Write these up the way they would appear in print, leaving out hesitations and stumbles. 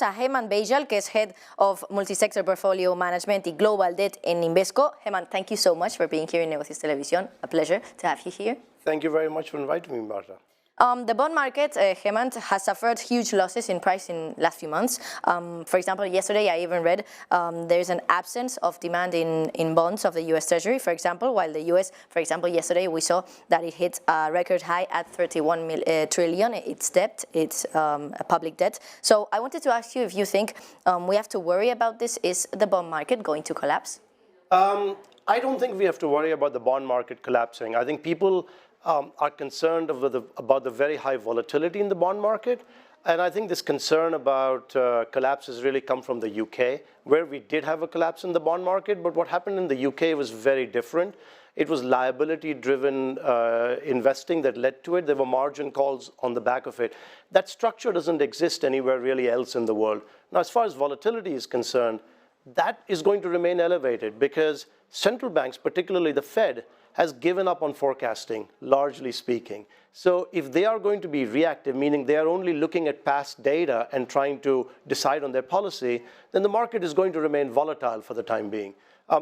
A Hemant Baijal, que es Head of Multisector Portfolio Management y Global Debt in Invesco. Hemant, thank you so much for being here in Negocios Televisión. A pleasure to have you here. Thank you very much for inviting me, Marta. The bond market, Hemant, has suffered huge losses in price in last few months. For example, yesterday I even read there's an absence of demand in bonds of the US Treasury, for example, while the US, for example, yesterday we saw that it hit a record high at 31 trillion, its debt, its public debt. So I wanted to ask you if you think we have to worry about this. Is the bond market going to collapse? I don't think we have to worry about the bond market collapsing. I think people are concerned about the very high volatility in the bond market. And I think this concern about collapse has really come from the UK, where we did have a collapse in the bond market. But what happened in the UK was very different. It was liability-driven investing that led to it. There were margin calls on the back of it. That structure doesn't exist anywhere really else in the world. Now, as far as volatility is concerned, that is going to remain elevated because central banks, particularly the Fed, has given up on forecasting, largely speaking. So if they are going to be reactive, meaning they are only looking at past data and trying to decide on their policy, then the market is going to remain volatile for the time being,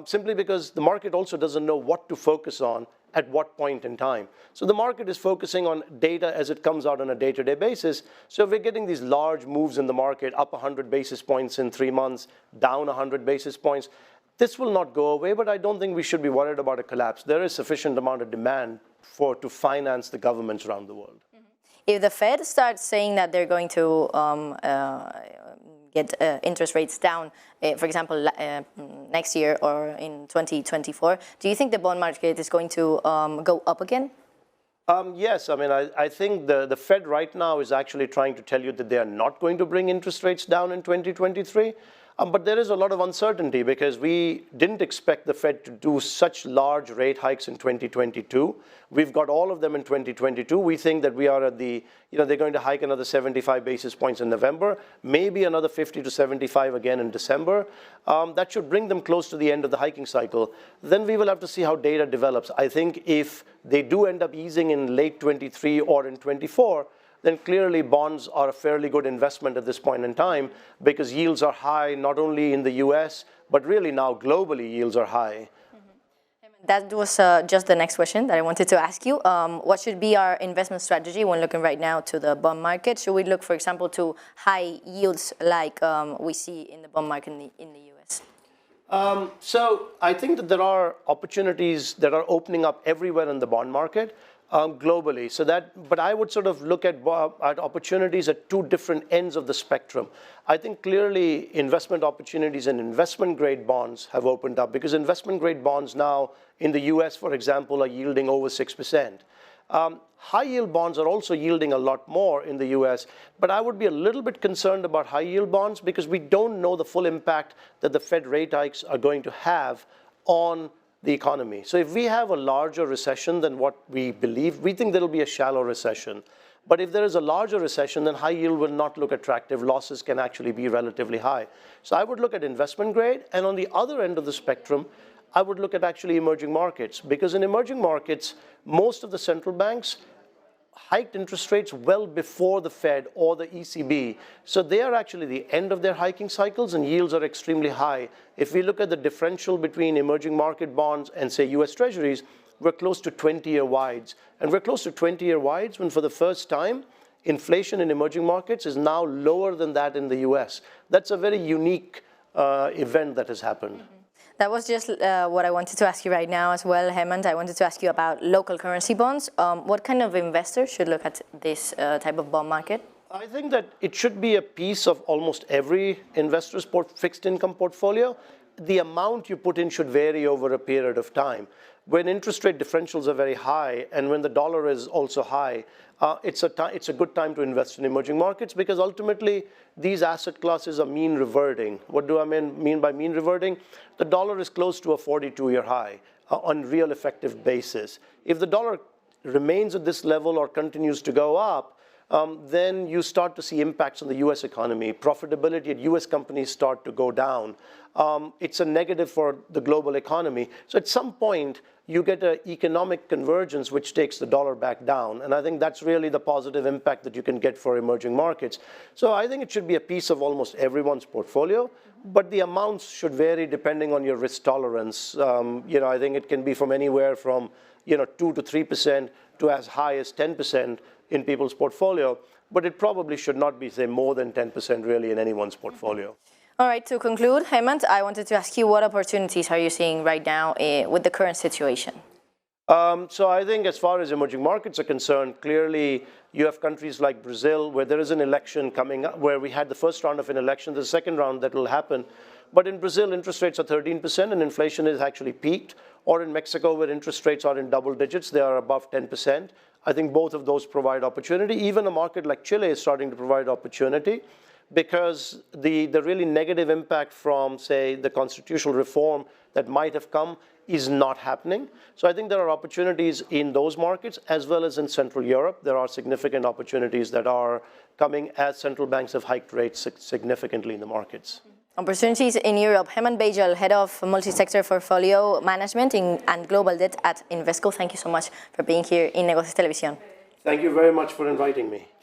simply because the market also doesn't know what to focus on at what point in time. So the market is focusing on data as it comes out on a day-to-day basis. So if we're getting these large moves in the market, up 100 basis points in 3 months, down 100 basis points, this will not go away, but I don't think we should be worried about a collapse. There is sufficient amount of demand to finance the governments around the world. If the Fed starts saying that they're going to get interest rates down, for example, next year or in 2024, do you think the bond market is going to go up again? Yes, I mean, I think the Fed right now is actually trying to tell you that they are not going to bring interest rates down in 2023. But there is a lot of uncertainty because we didn't expect the Fed to do such large rate hikes in 2022. We've got all of them in 2022. We think that we are at the, they're going to hike another 75 basis points in November, maybe another 50 to 75 again in December. That should bring them close to the end of the hiking cycle. Then we will have to see how data develops. I think if they do end up easing in late 23 or in 24, then clearly bonds are a fairly good investment at this point in time because yields are high, not only in the US, but really now globally yields are high. That was just the next question that I wanted to ask you. What should be our investment strategy when looking right now to the bond market? Should we look, for example, to high yields like we see in the bond market in the US? So I think that there are opportunities that are opening up everywhere in the bond market. Globally. But I would sort of look at opportunities at two different ends of the spectrum. I think clearly investment opportunities in investment grade bonds have opened up because investment grade bonds now in the US, for example, are yielding over 6%. High yield bonds are also yielding a lot more in the US, but I would be a little bit concerned about high yield bonds because we don't know the full impact that the Fed rate hikes are going to have on the economy. So if we have a larger recession than what we believe, we think there will be a shallow recession. But if there is a larger recession, then high yield will not look attractive. Losses can actually be relatively high. So I would look at investment grade. And on the other end of the spectrum, I would look at actually emerging markets. Because in emerging markets, most of the central banks hiked interest rates well before the Fed or the ECB. So they are actually the end of their hiking cycles and yields are extremely high. If we look at the differential between emerging market bonds and say US Treasuries, we're close to 20-year wides. And we're close to 20-year wides when for the first time, inflation in emerging markets is now lower than that in the US. That's a very unique event that has happened. That was just what I wanted to ask you right now as well, Hemant. I wanted to ask you about local currency bonds. What kind of investor should look at this type of bond market? I think that it should be a piece of almost every investor's fixed income portfolio. The amount you put in should vary over a period of time. When interest rate differentials are very high and when the dollar is also high, it's a good time to invest in emerging markets because ultimately these asset classes are mean reverting. What do I mean by mean reverting? The dollar is close to a 42-year high on real effective basis. If the dollar remains at this level or continues to go up, then you start to see impacts on the US economy. Profitability at US companies start to go down. It's a negative for the global economy. So at some point, you get an economic convergence which takes the dollar back down. And I think that's really the positive impact that you can get for emerging markets. So I think it should be a piece of almost everyone's portfolio, but the amounts should vary depending on your risk tolerance. I think it can be from anywhere from 2 to 3% to as high as 10% in people's portfolio, but it probably should not be, say, more than 10% really in anyone's portfolio. All right, to conclude, Hemant, I wanted to ask you what opportunities are you seeing right now with the current situation? So I think as far as emerging markets are concerned, clearly you have countries like Brazil where there is an election coming up, where we had the first round of an election, the second round that will happen. But in Brazil, interest rates are 13% and inflation has actually peaked. Or in Mexico, where interest rates are in double digits, they are above 10%. I think both of those provide opportunity. Even a market like Chile is starting to provide opportunity, because the really negative impact from, say, the constitutional reform that might have come is not happening. So I think there are opportunities in those markets as well as in Central Europe. There are significant opportunities that are coming as central banks have hiked rates significantly in the markets. Opportunities in Europe. Hemant Baijal, Head of Multi-Sector Portfolio Management and Global Debt at Invesco. Thank you so much for being here in Negocios Televisión. Thank you very much for inviting me.